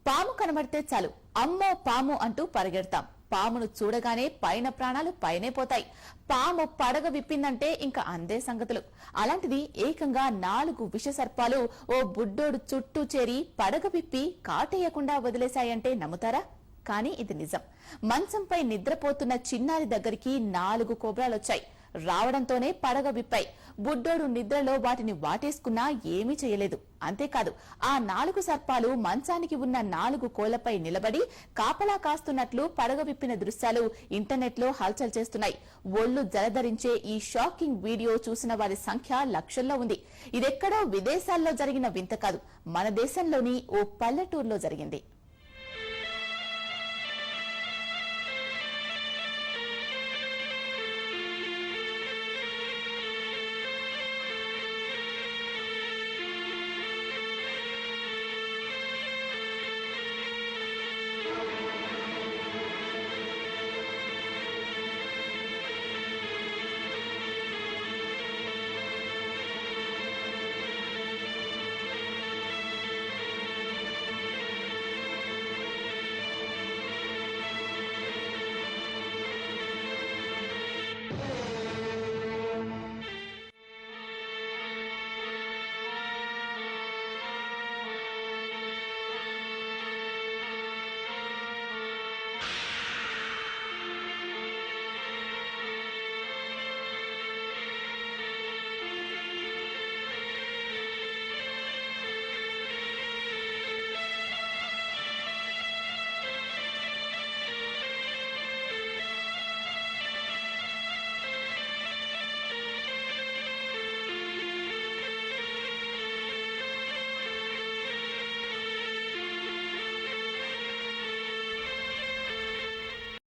పాము కనబడితే చాలు అమ్మో పాము అంటూ పరిగెడతాం. పామును చూడగానే పైన ప్రాణాలు పైనే పోతాయి. పాము పడగ విప్పిందంటే ఇంకా అందే సంగతులు. అలాంటిది ఏకంగా 4 విషసర్పాలు ఓ బుడ్డోడు చుట్టూ చేరి పడగ విప్పి కాటేయకుండా వదిలేశాయంటే నమ్ముతారా? కానీ ఇది నిజం. మంచంపై నిద్రపోతున్న చిన్నారి దగ్గరికి 4 కోబ్రాలొచ్చాయి. రావడంతోనే పడగ విప్పాయి. బుడ్డోడు నిద్రలో వాటిని వాటేసుకున్నా ఏమీ చేయలేదు. అంతేకాదు, ఆ 4 సర్పాలు మంచానికి ఉన్న 4 కోళ్లపై నిలబడి కాపలా కాస్తున్నట్లు పడగ విప్పిన దృశ్యాలు ఇంటర్నెట్ లో హల్చల్ చేస్తున్నాయి. ఒళ్లు జలధరించే ఈ షాకింగ్ వీడియో చూసిన వారి సంఖ్య లక్షల్లో ఉంది. ఇదెక్కడో విదేశాల్లో జరిగిన వింత కాదు, మన దేశంలోని ఓ పల్లెటూరులో జరిగింది.